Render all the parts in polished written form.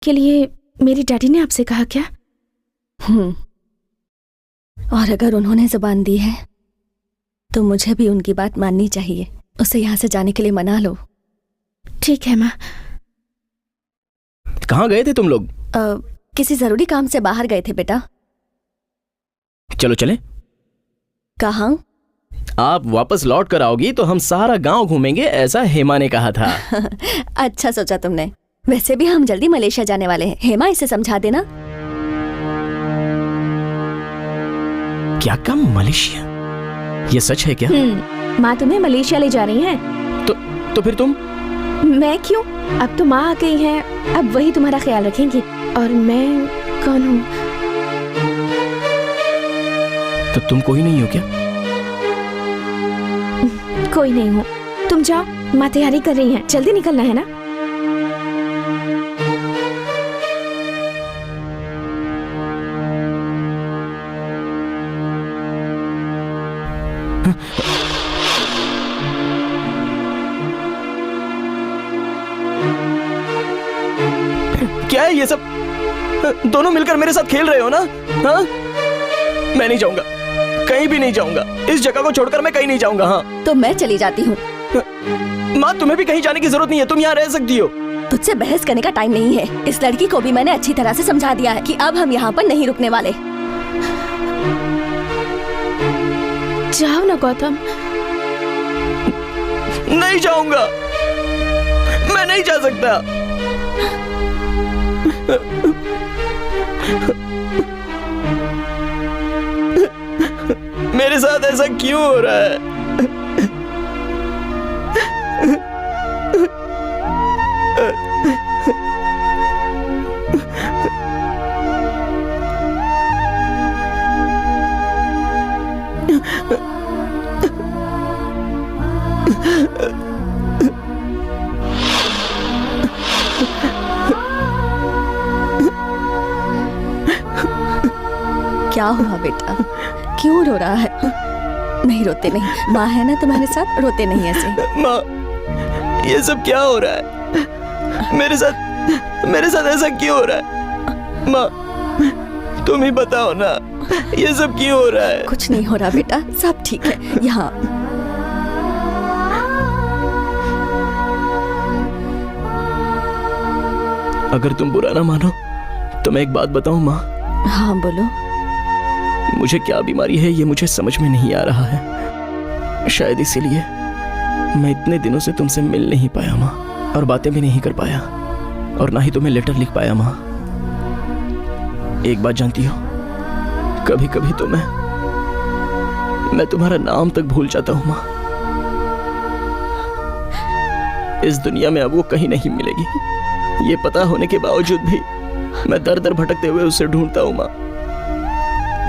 के लिए मेरी डैडी ने आपसे कहा क्या? और अगर उन्होंने जुबान दी है तो मुझे भी उनकी बात माननी चाहिए। उसे यहाँ से जाने के लिए मना लो। ठीक है माँ। कहाँ गए थे तुम लोग? किसी जरूरी काम से बाहर गए थे बेटा। चलो चले। कहाँ? आप वापस लौट कर आओगी तो हम सारा गांव घूमेंगे, ऐसा हेमा ने कहा था। अच्छा सोचा तुमने। वैसे भी हम जल्दी मलेशिया जाने वाले हैं। हेमा, इसे समझा देना। क्या काम? मलेशिया? ये सच है क्या? माँ तुम्हें मलेशिया ले जा रही है। तो फिर तुम? मैं क्यों? अब तो माँ आ गई है, अब वही तुम्हारा ख्याल रखेंगी। और मैं कौन हूँ? तो तुम कोई नहीं हो क्या? कोई नहीं हूँ। तुम जाओ, माँ तैयारी कर रही है, जल्दी निकलना है ना। क्या है ये सब? दोनों मिलकर मेरे साथ खेल रहे हो ना? हाँ? मैं नहीं जाऊंगा, कहीं भी नहीं जाऊंगा। इस जगह को छोड़कर मैं कहीं नहीं जाऊंगा। हाँ तो मैं चली जाती हूँ। माँ, तुम्हें भी कहीं जाने की जरूरत नहीं है, तुम यहाँ रह सकती हो। तुझसे बहस करने का टाइम नहीं है। इस लड़की को भी मैंने अच्छी तरह से समझा दिया है कि अब हम यहाँ पर नहीं रुकने वाले। जाओ ना गौतम। नहीं जाऊंगा, मैं नहीं जा सकता। मेरे साथ ऐसा क्यों हो रहा है? क्या हुआ बेटा, क्यों रो रहा है? नहीं रोते नहीं, माँ है ना तुम्हारे साथ, रोते नहीं ऐसे। माँ, ये सब क्या हो रहा है? मेरे साथ ऐसा क्यों हो रहा है? माँ, तुम ही बताओ ना, ये सब क्यों हो रहा है? कुछ नहीं हो रहा बेटा, सब ठीक है। यहाँ अगर तुम बुरा ना मानो तो मैं एक बात बताऊं माँ? हाँ बोलो। मुझे क्या बीमारी है ये मुझे समझ में नहीं आ रहा है। शायद इसीलिए मैं इतने दिनों से तुमसे मिल नहीं पाया माँ, और बातें भी नहीं कर पाया, और ना ही तुम्हें लेटर लिख पाया माँ। एक बात जानती हो, कभी कभी तो मैं तुम्हारा नाम तक भूल जाता हूँ माँ। इस दुनिया में अब वो कहीं नहीं मिलेगी, ये पता होने के बावजूद भी मैं दर दर भटकते हुए उसे ढूंढता हूँ माँ।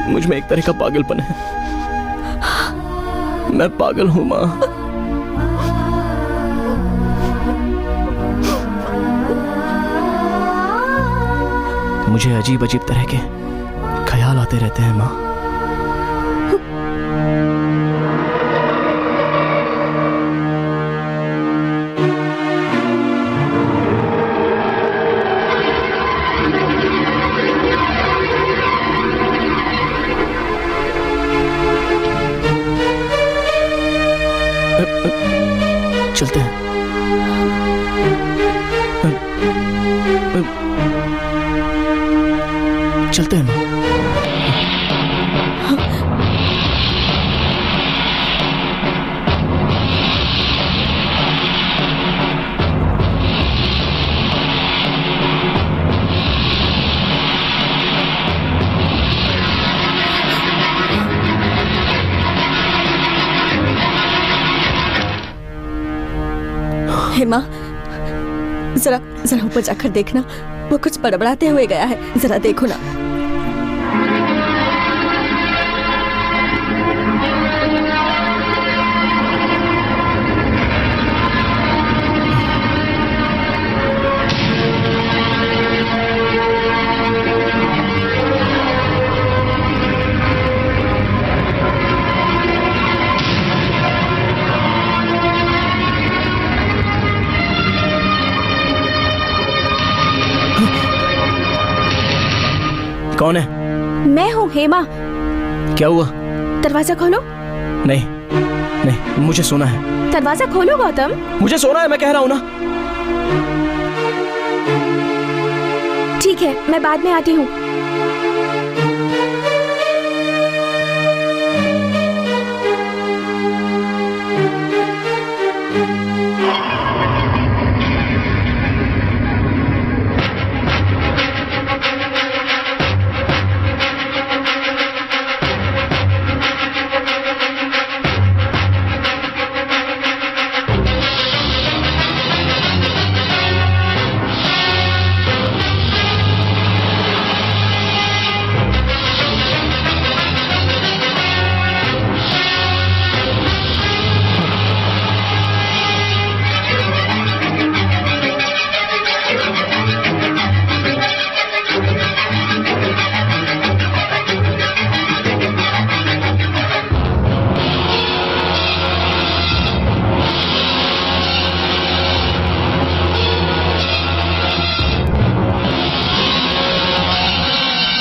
मुझ में एक तरह का पागलपन है, मैं पागल हूँ माँ। मुझे अजीब अजीब तरह के ख्याल आते रहते हैं माँ। चलते हैं। चलते हैं माँ। हेमा, जरा ऊपर जाकर देखना, वो कुछ बड़बड़ाते हुए गया है, जरा देखो ना। कौन है? मैं हूँ हेमा। क्या हुआ? दरवाजा खोलो। नहीं नहीं, मुझे सोना है। दरवाजा खोलो गौतम। मुझे सोना है, मैं कह रहा हूँ ना। ठीक है, मैं बाद में आती हूँ।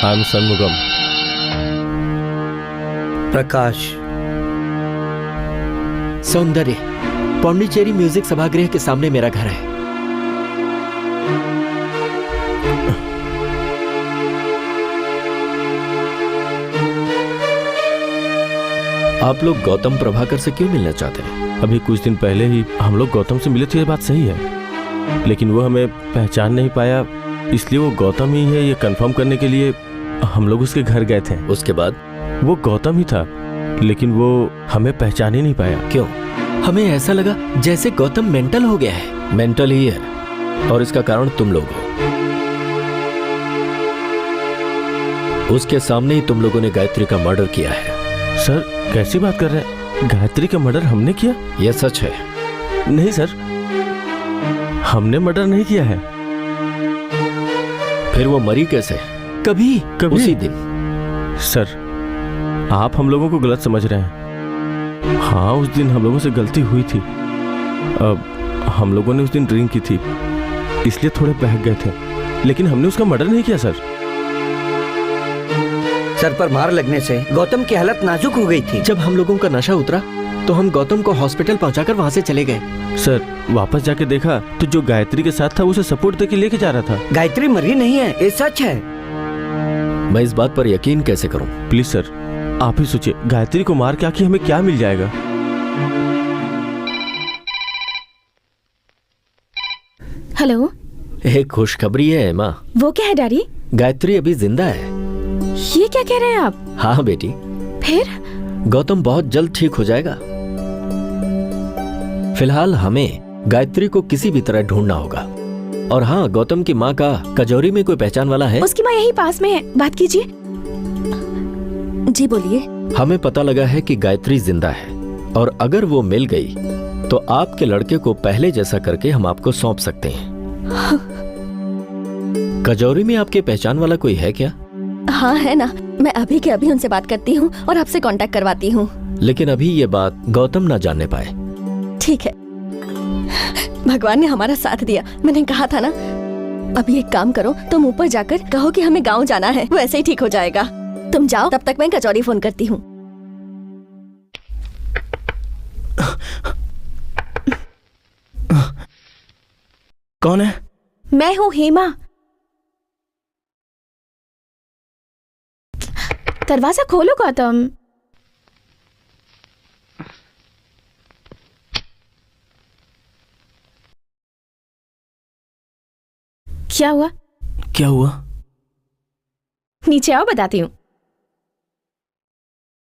I'm Shanmugam. प्रकाश। सौंदर्य। पौंडीचेरी म्यूजिक सभागृह के सामने मेरा घर है। आप लोग गौतम प्रभाकर से क्यों मिलना चाहते हैं? अभी कुछ दिन पहले ही हम लोग गौतम से मिले थे, ये बात सही है, लेकिन वो हमें पहचान नहीं पाया, इसलिए वो गौतम ही है ये कंफर्म करने के लिए हम लोग उसके घर गए थे। उसके बाद? वो गौतम ही था, लेकिन वो हमें पहचान ही नहीं पाया। क्यों? हमें ऐसा लगा जैसे गौतम मेंटल हो गया है। मेंटल ही है, और इसका कारण तुम लोग हो। उसके सामने ही तुम लोगों ने गायत्री का मर्डर किया है। सर, कैसी बात कर रहे हैं? गायत्री का मर्डर हमने किया? यह सच है। नहीं सर, हमने मर्डर नहीं किया है। फिर वो मरी कैसे? कभी उसी दिन। सर, आप हम लोगों को गलत समझ रहे हैं। हाँ, उस दिन हम लोगों से गलती हुई थी। अब हम लोगों ने उस दिन ड्रिंक की थी, इसलिए थोड़े बहक गए थे, लेकिन हमने उसका मर्डर नहीं किया सर। सर पर मार लगने से गौतम की हालत नाजुक हो गई थी। जब हम लोगों का नशा उतरा तो हम गौतम को हॉस्पिटल पहुंचाकर वहां से चले गए। सर, वापस जाके देखा तो जो गायत्री के साथ था उसे सपोर्ट देके लेके जा रहा था। गायत्री मरी नहीं है, ये सच है। मैं इस बात पर यकीन कैसे करूं? प्लीज सर, आप ही सोचिए, गायत्री को मार के आखिर हमें क्या मिल जाएगा? हेलो। एक खुशखबरी है एमा। वो क्या है डैडी? गायत्री अभी जिंदा है। ये क्या कह रहे हैं आप? हाँ बेटी। फिर? गौतम बहुत जल्द ठीक हो जाएगा। फिलहाल हमें गायत्री को किसी भी तरह ढूंढना होगा। और हाँ, गौतम की माँ का कजौरी में कोई पहचान वाला है? उसकी माँ यही पास में है, बात कीजिए। जी बोलिए। हमें पता लगा है कि गायत्री जिंदा है, और अगर वो मिल गई तो आपके लड़के को पहले जैसा करके हम आपको सौंप सकते हैं। कजौरी में आपके पहचान वाला कोई है क्या? हाँ है ना, मैं अभी के अभी उनसे बात करती हूँ और आपसे कांटेक्ट करवाती हूँ। लेकिन अभी ये बात गौतम ना जानने पाए। ठीक है, भगवान ने हमारा साथ दिया। मैंने कहा था ना। अभी एक काम करो, तुम ऊपर जाकर कहो कि हमें गांव जाना है, वैसे ही ठीक हो जाएगा। तुम जाओ, तब तक मैं कचौरी फोन करती हूँ। कौन है? मैं हूँ हेमा। दरवाजा खोलो गौतम। क्या हुआ? क्या हुआ? नीचे आओ, बताती हूँ।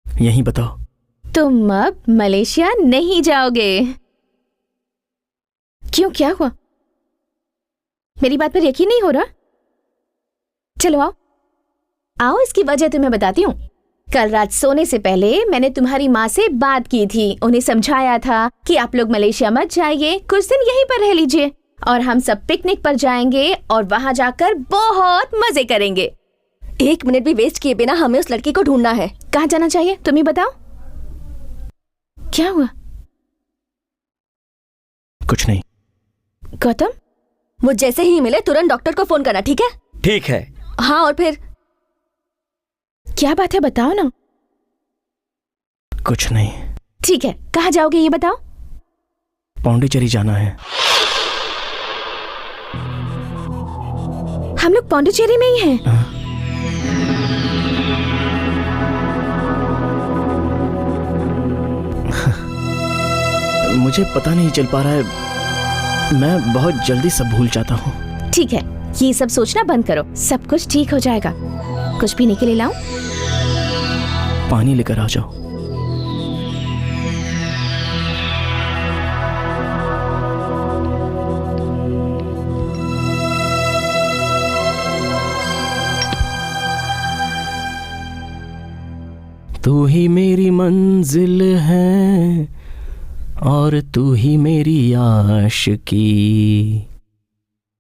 यहीं बताओ। तुम अब मलेशिया नहीं जाओगे। क्यों, क्या हुआ? मेरी बात पर यकीन नहीं हो रहा? चलो आओ आओ, इसकी वजह तुम्हें बताती हूँ। कल रात सोने से पहले मैंने तुम्हारी माँ से बात की थी। उन्हें समझाया था कि आप लोग मलेशिया मत जाइए, कुछ दिन यहीं पर रह लीजिए और हम सब पिकनिक पर जाएंगे और वहां जाकर बहुत मजे करेंगे। 1 मिनट भी वेस्ट किए बिना हमें उस लड़की को ढूंढना है। कहाँ जाना चाहिए तुम ही बताओ। क्या हुआ? कुछ नहीं। क्या बात है, बताओ ना। कुछ नहीं। ठीक है, कहाँ जाओगे ये बताओ। पौंडीचेरी जाना है। हम लोग पौंडीचेरी में ही हैं। मुझे पता नहीं चल पा रहा है, मैं बहुत जल्दी सब भूल जाता हूँ। ठीक है, ये सब सोचना बंद करो, सब कुछ ठीक हो जाएगा। कुछ पीने के लिए लाऊं? पानी लेकर आ जाओ। तू ही मेरी मंजिल है और तू ही मेरी आशिकी,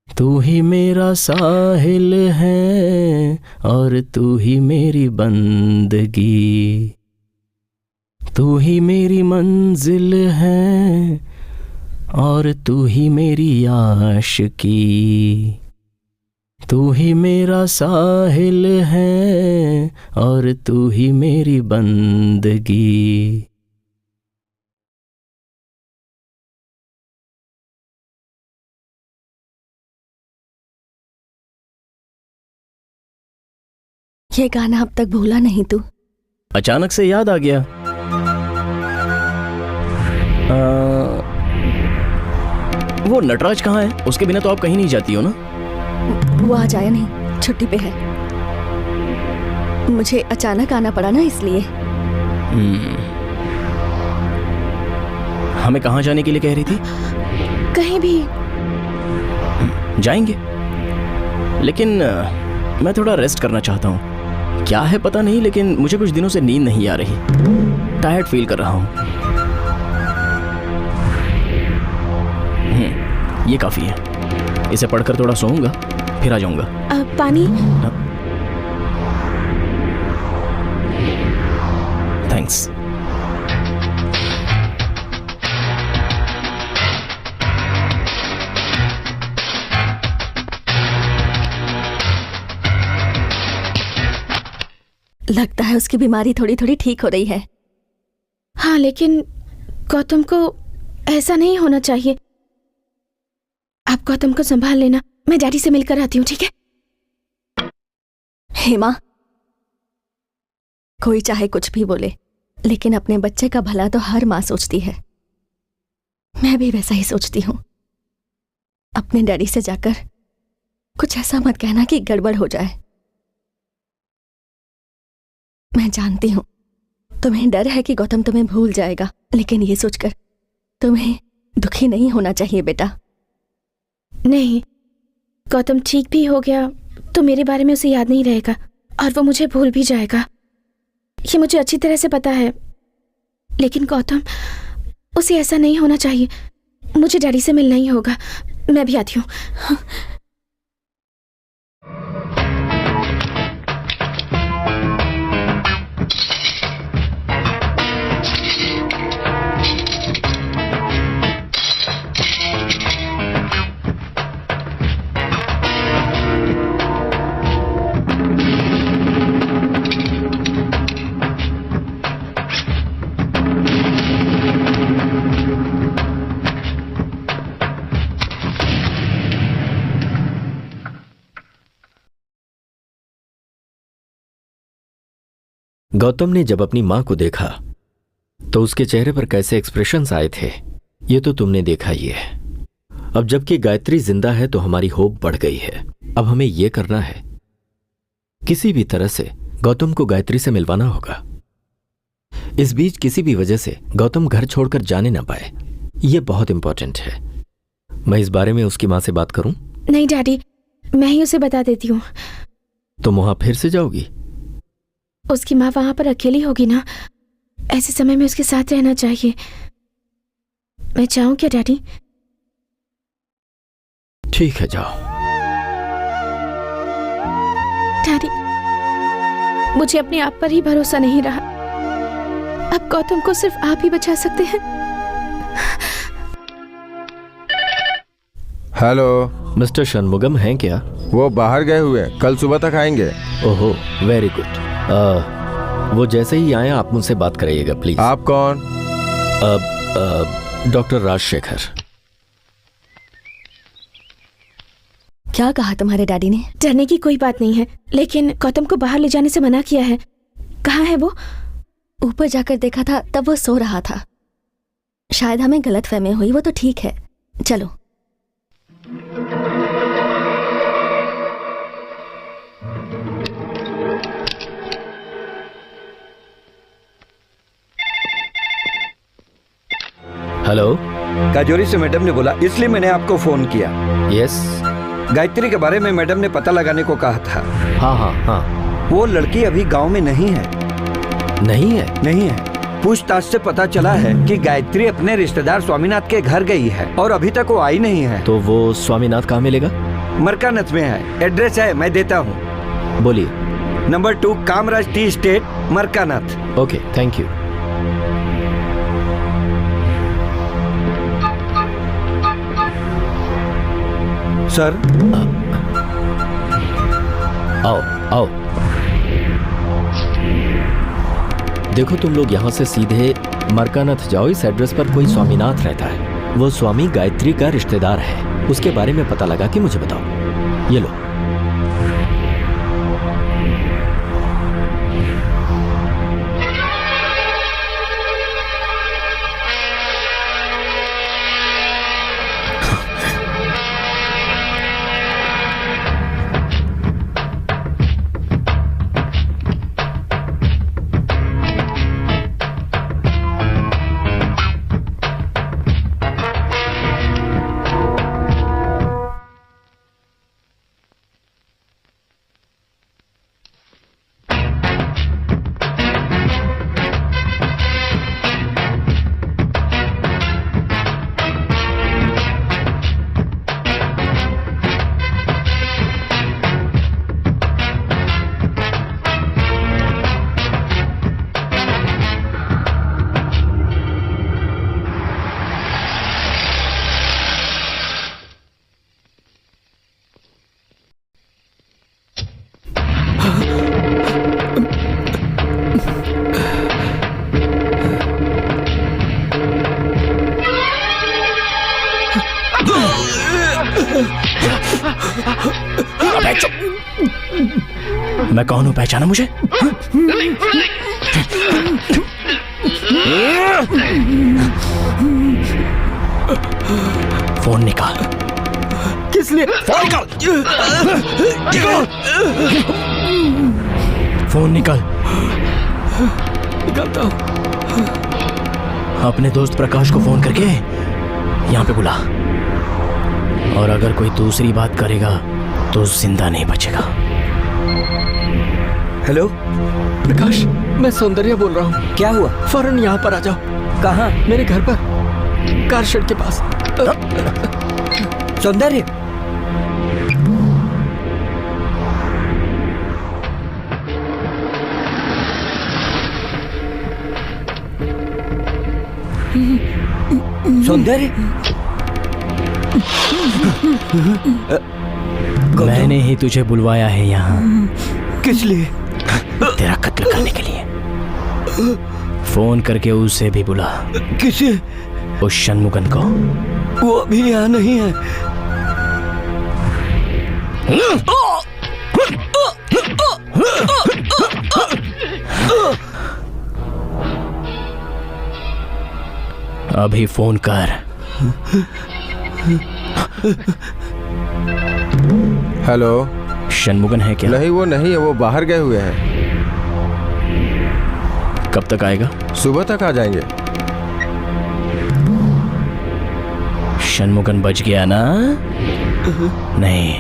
तू ही मेरा साहिल है और तू ही मेरी बंदगी, तू ही मेरी मंजिल है और तू ही मेरी आशिकी, तू ही मेरा साहिल है और तू ही मेरी बंदगी। ये गाना अब तक भूला नहीं तू? अचानक से याद आ गया। वो नटराज कहाँ है? उसके बिना तो आप कहीं नहीं जाती हो ना? वो आ जाया नहीं, छुट्टी पे है। मुझे अचानक आना पड़ा ना, इसलिए। हमें कहाँ जाने के लिए कह रही थी? कहीं भी जाएंगे, लेकिन मैं थोड़ा रेस्ट करना चाहता हूँ। क्या है पता नहीं, लेकिन मुझे कुछ दिनों से नींद नहीं आ रही। टायर्ड फील कर रहा हूँ। ये काफी है, इसे पढ़कर थोड़ा सोऊंगा, फिर आ जाऊंगा। पानी? थैंक्स। लगता है उसकी बीमारी थोड़ी थोड़ी ठीक हो रही है। हाँ, लेकिन गौतम को ऐसा नहीं होना चाहिए। आप गौतम को संभाल लेना, मैं डैडी से मिलकर आती हूँ, ठीक है? हेमा, कोई चाहे कुछ भी बोले, लेकिन अपने बच्चे का भला तो हर माँ सोचती है। मैं भी वैसा ही सोचती हूँ। अपने डैडी से जाकर कुछ ऐसा मत कहना कि गड़बड़ हो जाए। मैं जानती हूं तुम्हें डर है कि गौतम तुम्हें भूल जाएगा, लेकिन ये सोचकर तुम्हें दुखी नहीं होना चाहिए बेटा। नहीं, गौतम ठीक भी हो गया तो मेरे बारे में उसे याद नहीं रहेगा और वो मुझे भूल भी जाएगा। ये मुझे अच्छी तरह से पता है, लेकिन गौतम, उसे ऐसा नहीं होना चाहिए। मुझे डैडी से मिलना ही होगा। मैं भी आती हूँ। गौतम ने जब अपनी मां को देखा तो उसके चेहरे पर कैसे एक्सप्रेशंस आए थे, ये तो तुमने देखा ही है। अब जबकि गायत्री जिंदा है तो हमारी होप बढ़ गई है। अब हमें यह करना है, किसी भी तरह से गौतम को गायत्री से मिलवाना होगा। इस बीच किसी भी वजह से गौतम घर छोड़कर जाने ना पाए, यह बहुत इंपॉर्टेंट है। मैं इस बारे में उसकी मां से बात करूं? नहीं डैडी, मैं ही उसे बता देती हूँ। तुम वहां फिर से जाओगी? उसकी माँ वहां पर अकेली होगी ना, ऐसे समय में उसके साथ रहना चाहिए। मैं चाहूँ क्या डैडी? ठीक है, जाओ। डैडी, मुझे अपने आप पर ही भरोसा नहीं रहा। अब गौतम को सिर्फ आप ही बचा सकते हैं। हेलो मिस्टर षणमुगम हैं क्या? वो बाहर गए हुए, कल सुबह तक आएंगे। ओहो, वेरी गुड। वो जैसे ही आए आप मुझसे बात कराइएगा प्लीज। आप कौन? डॉक्टर राजशेखर। क्या कहा तुम्हारे डैडी ने? डरने की कोई बात नहीं है, लेकिन गौतम को बाहर ले जाने से मना किया है। कहाँ है वो? ऊपर जाकर देखा था तब वो सो रहा था। शायद हमें गलतफहमी हुई। वो तो ठीक है, चलो। हेलो। काजोरी से मैडम ने बोला, इसलिए मैंने आपको फोन किया। यस। गायत्री के बारे में मैडम ने पता लगाने को कहा था। हाँ हाँ हाँ। वो लड़की अभी गांव में नहीं है। नहीं है? नहीं है। पूछताछ से पता चला है कि गायत्री अपने रिश्तेदार स्वामीनाथ के घर गई है और अभी तक वो आई नहीं है। तो वो स्वामीनाथ कहाँ मिलेगा? मरकानथ में है। एड्रेस है, मैं देता हूँ। बोलिए। नंबर 2 कामराज टी स्टेट, मरकानथ। Okay, thank you. सर। आओ आओ। देखो तुम लोग यहाँ से सीधे मरकानथ जाओ। इस एड्रेस पर कोई स्वामीनाथ रहता है। वो स्वामी गायत्री का रिश्तेदार है। उसके बारे में पता लगा कि मुझे बताओ। ये लो। मैं कौन हूं, पहचाना मुझे? फोन निकाल। किस लिए? फोन निकाल। फोन निकाल। निकालता हूं। अपने दोस्त प्रकाश को फोन करके यहाँ पे बुला, और अगर कोई दूसरी बात करेगा तो जिंदा नहीं बचेगा। हेलो प्रकाश, मैं सौंदर्य बोल रहा हूँ। क्या हुआ? फौरन यहाँ पर आ जाओ। कहाँ? मेरे घर पर, कार शेड के पास। सौंदर्य। सौंदर्य। मैंने ही तुझे बुलवाया है यहाँ। किस लिए? तेरा कत्ल करने के लिए। फोन करके उसे भी बुला। किसे? उस षणमुगन को। वो अभी यहाँ नहीं है। अभी फोन कर। हेलो। षणमुगन है क्या? नहीं, वो नहीं है। वो बाहर गए हुए हैं। कब तक आएगा? सुबह तक आ जाएंगे। षणमुगन बच गया ना? नहीं,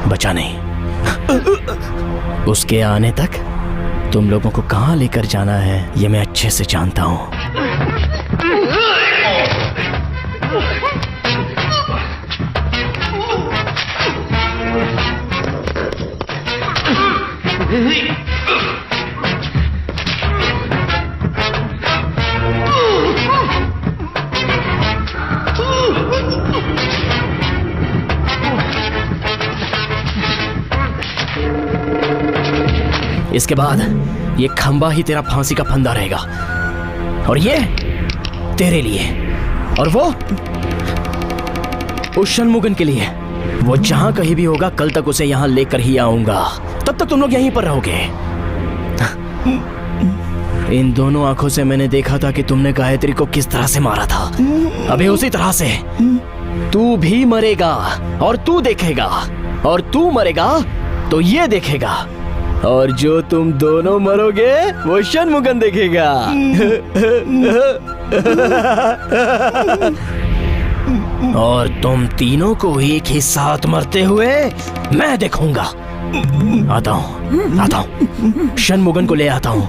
बचा नहीं। उसके आने तक तुम लोगों को कहां लेकर जाना है ये मैं अच्छे से जानता हूं। इसके बाद ये खंबा ही तेरा फांसी का फंदा रहेगा, और ये तेरे लिए, और वो उस शनमुगन के लिए। वो जहां कहीं भी होगा, कल तक उसे यहां लेकर ही आऊंगा। तब तक तुम लोग यहीं पर रहोगे। इन दोनों आंखों से मैंने देखा था कि तुमने गायत्री को किस तरह से मारा था। अभी उसी तरह से तू भी मरेगा, और तू देखेगा, और तू मरेगा तो ये देखेगा, और जो तुम दोनों मरोगे वो शनमुगन देखेगा। और तुम तीनों को एक ही साथ मरते हुए मैं देखूंगा। आता हूं, शनमुगन को ले आता हूं।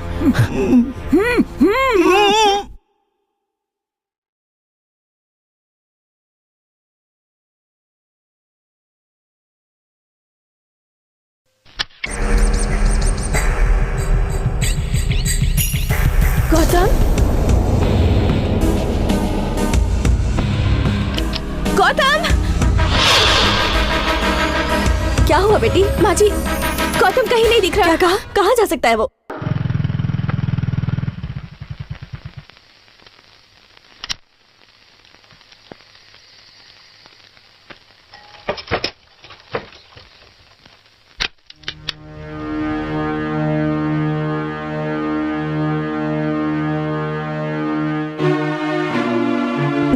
गौतम, गौतम, क्या हुआ बेटी? माँ जी, गौतम कहीं नहीं दिख रहा। क्या कहा? कहाँ जा सकता है वो?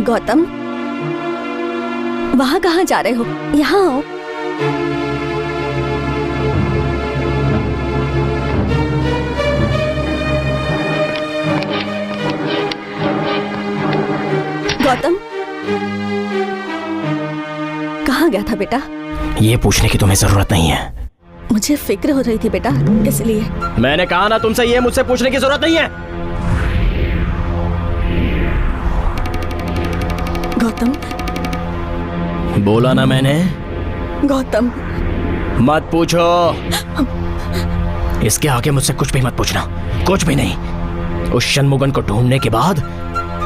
गौतम, वहां कहाँ जा रहे हो? यहाँ आओ। गौतम, कहाँ गया था बेटा? ये पूछने की तुम्हें जरूरत नहीं है। मुझे फिक्र हो रही थी बेटा, इसलिए। मैंने कहा ना तुमसे, ये मुझसे पूछने की जरूरत नहीं है। गौतम, बोला ना मैंने। गौतम, मत पूछो। इसके आगे मुझसे कुछ भी मत पूछना, कुछ भी नहीं। उस शनमुगन को ढूंढने के बाद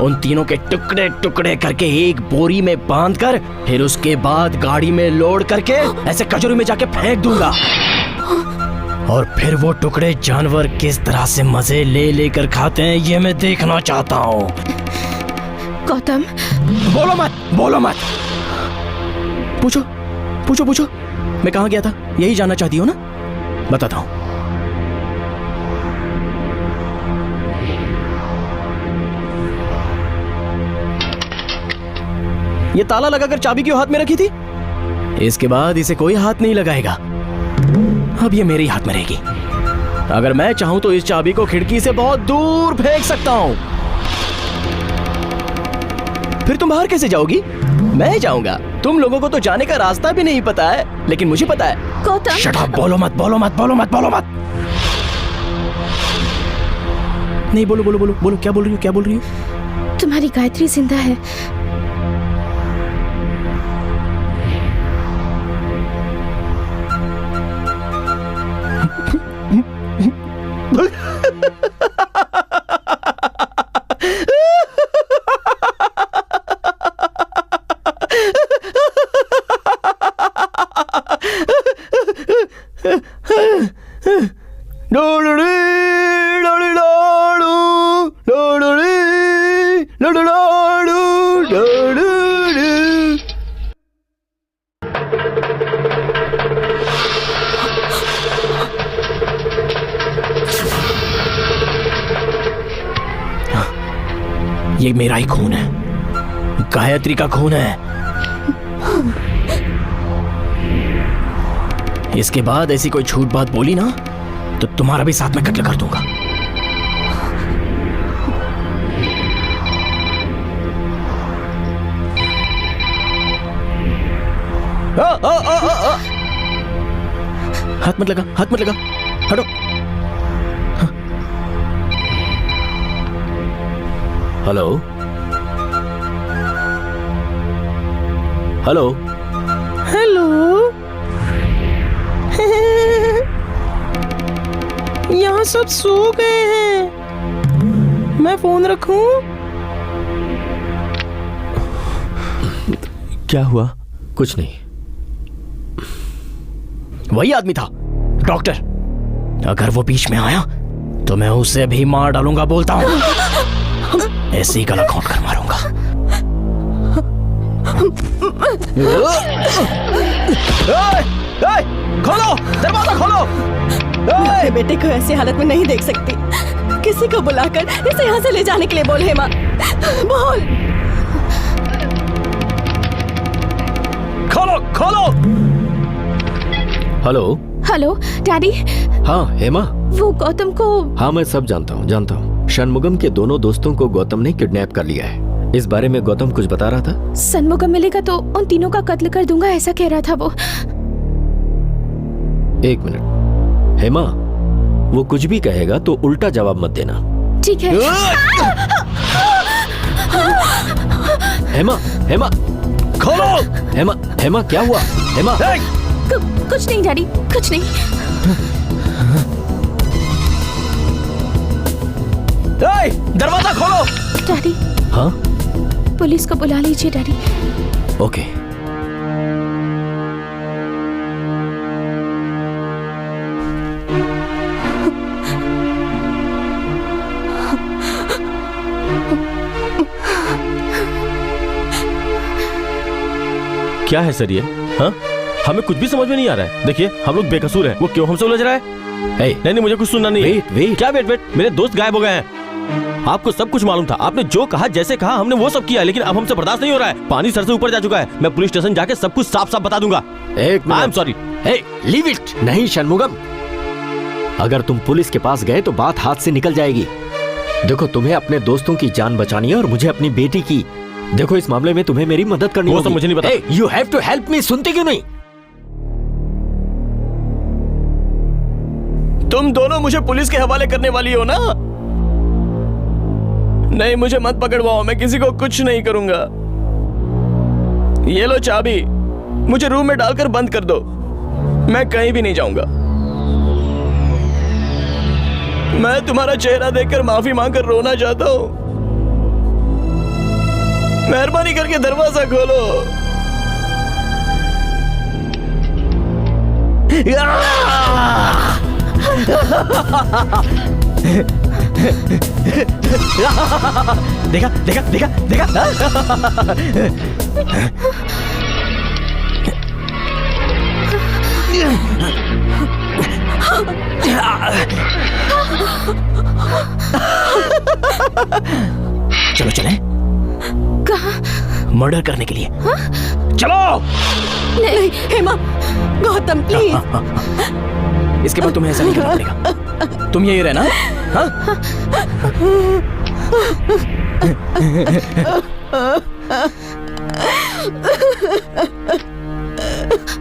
उन तीनों के टुकड़े टुकड़े करके एक बोरी में बांधकर, फिर उसके बाद गाड़ी में लोड करके ऐसे कचौरी में जाके फेंक दूंगा। और फिर वो टुकड़े जानवर किस तरह से मजे ले लेकर खाते हैं, ये मैं देखना चाहता हूँ। गौतम, बोलो मत, बोलो मत। पूछो पूछो पूछो, मैं कहाँ गया था, यही जानना चाहती हो ना? बताता हूँ। ये ताला लगाकर चाबी क्यों हाथ में रखी थी? इसके बाद इसे कोई हाथ नहीं लगाएगा। अब ये मेरे हाथ में रहेगी। अगर मैं चाहूं तो इस चाबी को खिड़की से बहुत दूर फेंक सकता हूं। फिर तुम बाहर कैसे जाओगी? मैं जाऊंगा। तुम लोगों को तो जाने का रास्ता भी नहीं पता है, लेकिन मुझे पता है। गौतम, शट अप, बोलो मत, बोलो मत, बोलो मत, बोलो मत। नहीं, बोलो बोलो बोलो बोलो, क्या बोल रही हो, क्या बोल रही हो? तुम्हारी गायत्री जिंदा है। ये मेरा ही खून है, गायत्री का खून है। इसके बाद ऐसी कोई झूठ बात बोली ना तो तुम्हारा भी साथ में कत्ल कर दूंगा। हाथ मत लगा, हाथ मत लगा, हटो। Hello hello hello. यहाँ सब सो गए हैं, मैं फोन रखूं? क्या हुआ? कुछ नहीं। वही आदमी था, डॉक्टर। अगर वो बीच में आया तो मैं उसे भी मार डालूंगा, बोलता हूँ। ऐसे ही गला घोंट कर मारूंगा। खोलो, दरवाजा खोलो। अपने बेटे को ऐसी हालत में नहीं देख सकती। किसी को बुलाकर इसे यहाँ से ले जाने के लिए बोल हेमा, बोल। खोलो खोलो। हेलो। Hello daddy. हाँ हेमा। वो गौतम को। हाँ मैं सब जानता हूँ। षणमुगम के दोनों दोस्तों को गौतम ने किडनैप कर लिया है। इस बारे में गौतम कुछ बता रहा था। षणमुगम मिलेगा तो उन तीनों का कत्ल कर दूंगा, ऐसा कह रहा था वो। एक मिनट हेमा, वो कुछ भी कहेगा तो उल्टा जवाब मत देना। ठीक है। हेमा हेमा खोलो। हेमा क्या हुआ? हेमा कुछ नहीं डैडी, कुछ नहीं। दरवाजा खोलो। डैडी। हाँ पुलिस को बुला लीजिए डैडी। ओके। क्या है सर ये? हाँ, हमें कुछ भी समझ में नहीं आ रहा है। देखिए हम लोग बेकसूर हैं, वो क्यों हमसे उलझ रहा है? नहीं मुझे कुछ सुनना नहीं है। वेट। क्या वेट? मेरे दोस्त गायब हो गए हैं। आपको सब कुछ मालूम था, आपने जो कहा जैसे कहा हमने वो सब किया, लेकिन अब हमसे बर्दाश्त नहीं हो रहा है। पानी सर से ऊपर जा चुका है। मैं पुलिस स्टेशन जाके सब कुछ साफ साफ बता दूंगा। एक I am sorry. Leave it. नहीं षणमुगम, अगर तुम पुलिस के पास गए तो बात हाथ से निकल जाएगी। देखो तुम्हें अपने दोस्तों की जान बचानी है और मुझे अपनी बेटी की। देखो इस मामले में तुम्हें मेरी मदद करनी होगी। वो सब मुझे नहीं पता। You have to help me. सुनते क्यों नहीं? तुम दोनों मुझे पुलिस के हवाले करने वाली हो ना? नहीं मुझे मत पकड़वाओ, मैं किसी को कुछ नहीं करूंगा। ये लो चाबी, मुझे रूम में डालकर बंद कर दो। मैं कहीं भी नहीं जाऊंगा। मैं तुम्हारा चेहरा देखकर माफी मांगकर रोना चाहता हूं। मेहरबानी करके दरवाजा खोलो। देखा देखा देखा देखा। चलो चले। कहाँ? मर्डर करने के लिए। हाँ? चलो। नहीं हेमा, गौतम प्लीज। इसके बाद तुम्हें ऐसा नहीं करना पड़ेगा। तुम यही रहना। हाँ?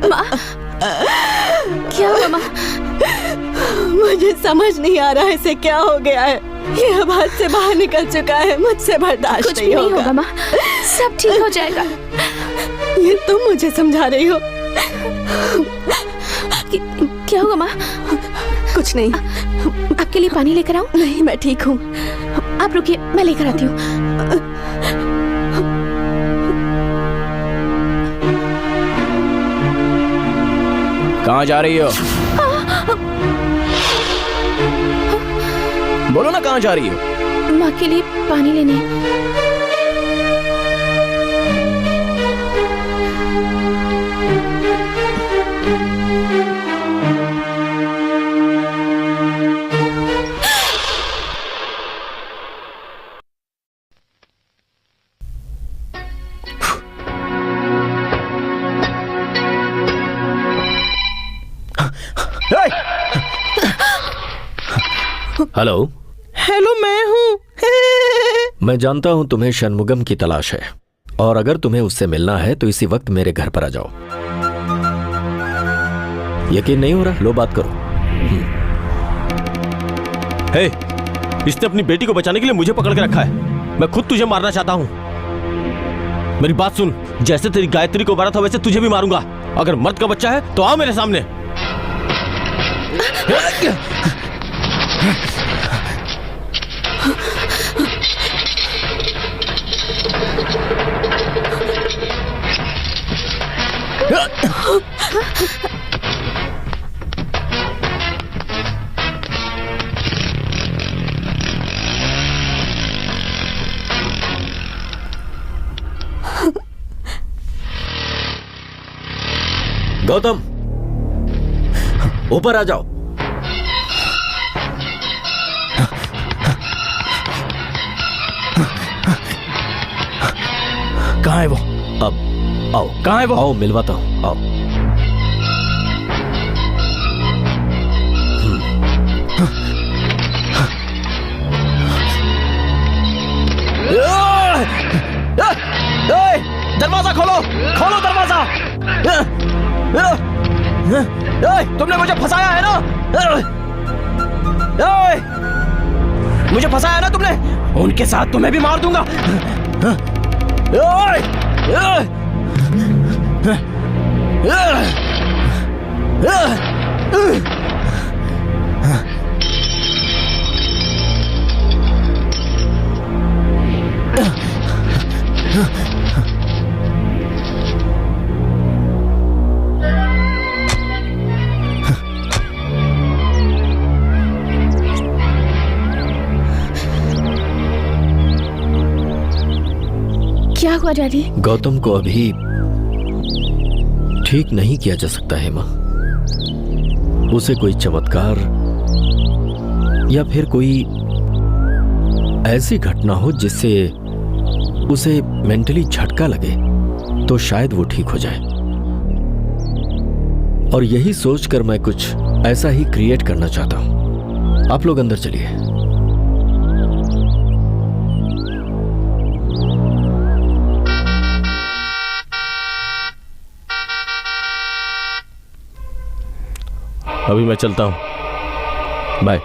माँ, क्या हुआ माँ? मुझे समझ नहीं आ रहा है इसे क्या हो गया है। ये अब हाथ से बाहर निकल चुका है, मुझसे बर्दाश्त कुछ भी नहीं होगा माँ, सब ठीक हो जाएगा। ये तुम मुझे समझा रही हो? क्या हुआ माँ? कुछ नहीं। आपके लिए पानी लेकर आऊं? नहीं मैं ठीक हूँ। आप रुकिए, मैं लेकर आती हूँ। कहाँ जा रही हो? बोलो ना कहाँ जा रही हो? माँ के लिए पानी लेने। हेलो। हेलो, मैं हूँ। मैं जानता हूं तुम्हें षणमुगम की तलाश है, और अगर तुम्हें उससे मिलना है तो इसी वक्त मेरे घर पर आ जाओ। यकीन नहीं हो रहा? लो बात करो। हे, इसने अपनी बेटी को बचाने के लिए मुझे पकड़ के रखा है। मैं खुद तुझे मारना चाहता हूं। मेरी बात सुन, जैसे तेरी गायत्री को मारा था वैसे तुझे भी मारूंगा। अगर मर्द का बच्चा है तो आओ मेरे सामने। गौतम, ऊपर आ जाओ। कहाँ है वो? अब आओ। कहाँ है वो? आओ, मिलवाता हूं, आओ। दरवाजा खोलो, खोलो दरवाजा। तुमने मुझे फंसाया है ना? मुझे फंसाया है ना तुमने? उनके साथ तुम्हें भी मार दूंगा। क्या हुआ डैडी? गौतम को अभी ठीक नहीं किया जा सकता है मां। उसे कोई चमत्कार या फिर कोई ऐसी घटना हो जिससे उसे मेंटली झटका लगे तो शायद वो ठीक हो जाए। और यही सोचकर मैं कुछ ऐसा ही क्रिएट करना चाहता हूं। आप लोग अंदर चलिए। अभी मैं चलता हूँ, बाय।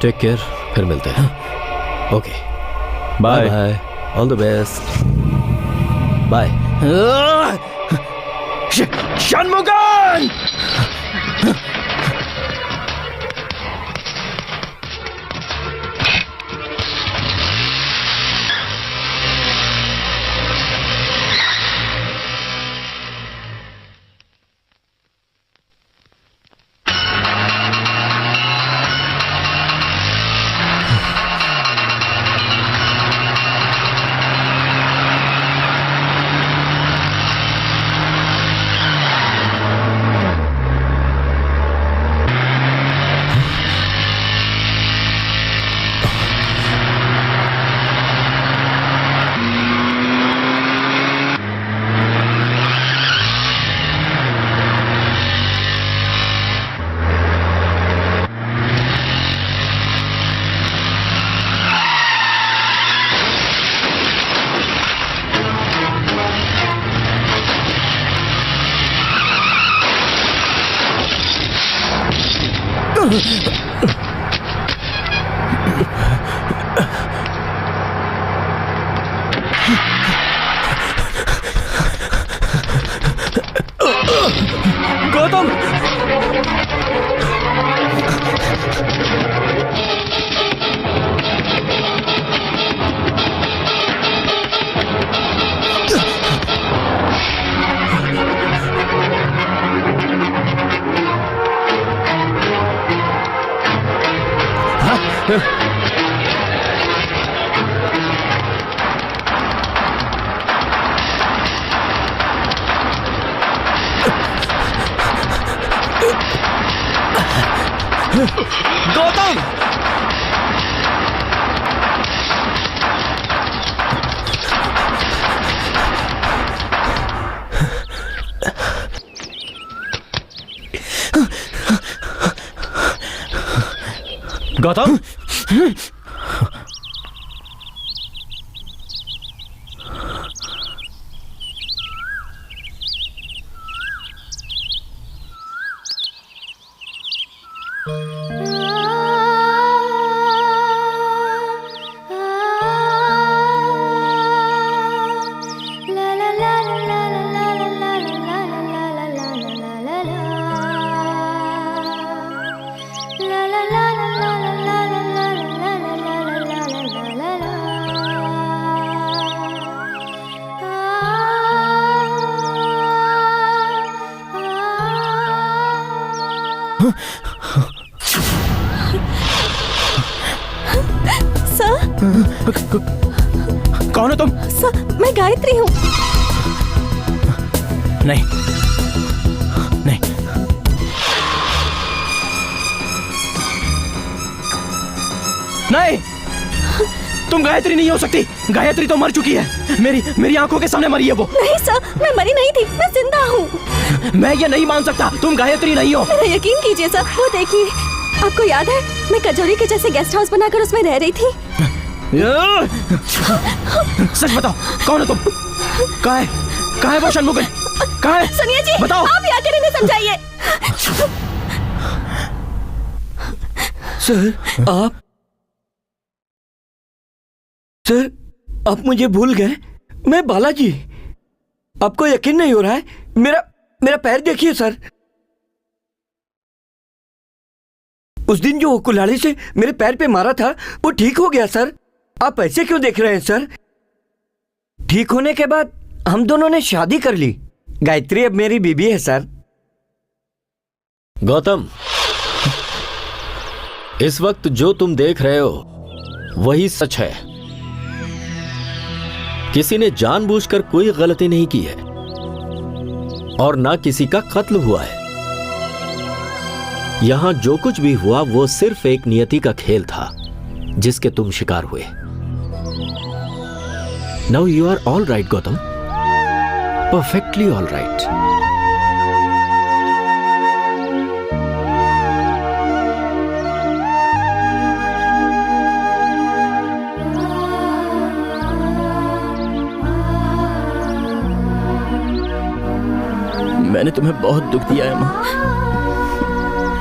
टेक केयर, फिर मिलते हैं। Okay, bye. Bye, all the best, bye. Shanmugan! Gautam! Gautam! Gautam! कौन हो तुम? सर, मैं गायत्री हूँ। नहीं नहीं, नहीं, तुम गायत्री नहीं हो सकती। गायत्री तो मर चुकी है, मेरी आंखों के सामने मरी है वो। नहीं सर, मैं मरी नहीं थी, मैं जिंदा हूँ। मैं ये नहीं मान सकता, तुम गायत्री नहीं हो। मेरा यकीन कीजिए सर, वो देखिए, आपको याद है मैं कचौरी के जैसे गेस्ट हाउस बनाकर उसमें रह रही थी। सच बताओ, कौन है तुम? कहाँ है वो षणमुगम? कहाँ है? सुनिए जी, बताओ। आप यहाँ कर इन्हें समझाइए। सर आप मुझे भूल गए? मैं बालाजी। आपको यकीन नहीं हो रहा है? मेरा पैर देखिए सर। उस दिन जो कुल्हाड़ी से मेरे पैर पे मारा था वो ठीक हो गया सर। आप ऐसे क्यों देख रहे हैं सर? ठीक होने के बाद हम दोनों ने शादी कर ली। गायत्री अब मेरी बीबी है सर। गौतम, इस वक्त जो तुम देख रहे हो वही सच है। किसी ने जानबूझकर कोई गलती नहीं की है और ना किसी का कत्ल हुआ है। यहां जो कुछ भी हुआ वो सिर्फ एक नियति का खेल था जिसके तुम शिकार हुए। Now you are all right Gautam, perfectly all right. मैंने तुम्हें बहुत दुख दिया है माँ,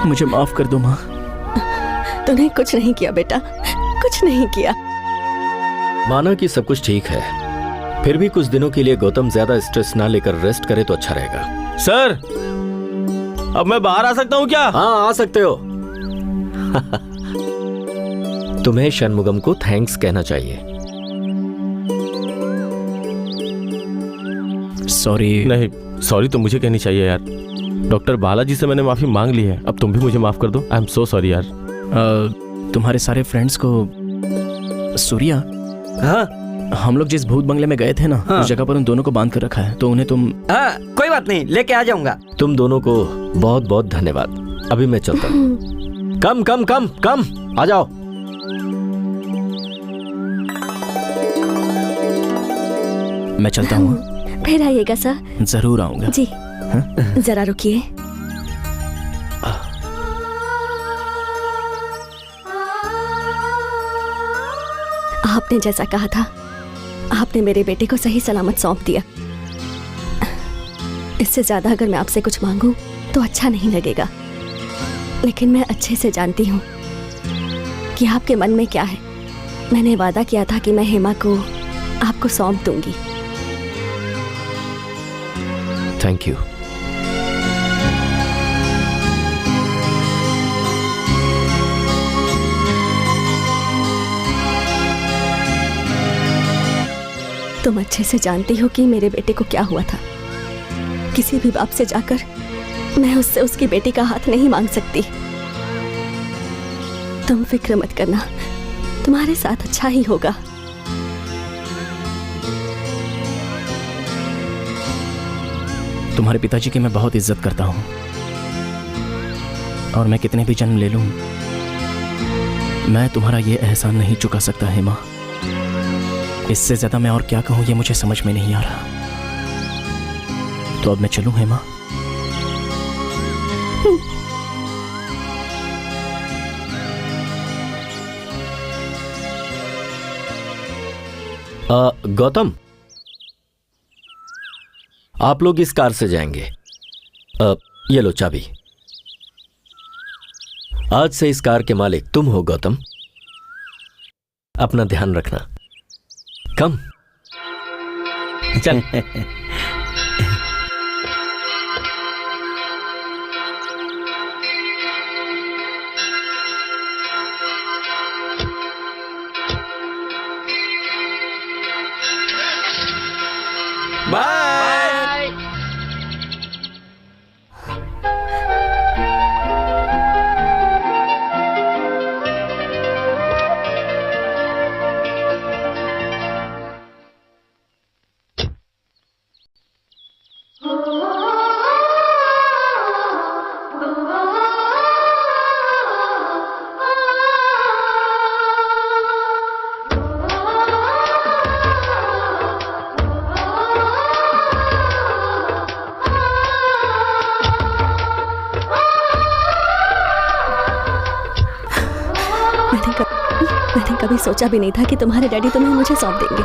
मुझे माफ कर दो माँ। तूने कुछ नहीं किया बेटा, कुछ नहीं किया। माना कि सब कुछ ठीक है, फिर भी कुछ दिनों के लिए गौतम ज्यादा स्ट्रेस ना लेकर रेस्ट करे तो अच्छा रहेगा। सर, अब मैं बाहर आ सकता हूँ क्या? हाँ, आ सकते हो। तुम्हें षणमुगम को थैंक्स कहना चाहिए। सॉरी। नहीं, सॉरी तो मुझे कहनी चाहिए यार। डॉक्टर बालाजी से मैंने माफी मांग ली है, अब तुम भी मुझे माफ कर दो। आई एम सो सॉरी यार। तुम्हारे सारे फ्रेंड्स को सूर्या, हाँ हम लोग जिस भूत बंगले में गए थे ना, हाँ। उस जगह पर उन दोनों को बांध कर रखा है, तो उन्हें तुम। हाँ कोई बात नहीं, लेके आ जाऊंगा। तुम दोनों को बहुत बहुत धन्यवाद। अभी मैं चलता हूँ। कम कम कम कम, आ जाओ। मैं चलता हूँ। फिर आइएगा सर। जरूर आऊंगा जी। जरा रुकिए। आपने जैसा कहा था, आपने मेरे बेटे को सही सलामत सौंप दिया। इससे ज्यादा अगर मैं आपसे कुछ मांगूं तो अच्छा नहीं लगेगा, लेकिन मैं अच्छे से जानती हूँ कि आपके मन में क्या है। मैंने वादा किया था कि मैं हेमा को आपको सौंप दूंगी। Thank you. तुम अच्छे से जानती हो कि मेरे बेटे को क्या हुआ था। किसी भी बाप से जाकर मैं उससे उसकी बेटी का हाथ नहीं मांग सकती। तुम फिक्र मत करना, तुम्हारे साथ अच्छा ही होगा। तुम्हारे पिताजी की मैं बहुत इज्जत करता हूँ, और मैं कितने भी जन्म ले लूं, मैं तुम्हारा ये एहसान नहीं चुका सकता हेमा। इससे ज्यादा मैं और क्या कहूं, ये मुझे समझ में नहीं आ रहा। तो अब मैं चलूं हेमा? गौतम, आप लोग इस कार से जाएंगे। ये लो चाबी। आज से इस कार के मालिक तुम हो गौतम। अपना ध्यान रखना। कम चल। बाय। मैंने कभी सोचा भी नहीं था कि तुम्हारे डैडी तुम्हें मुझे सौंप देंगे।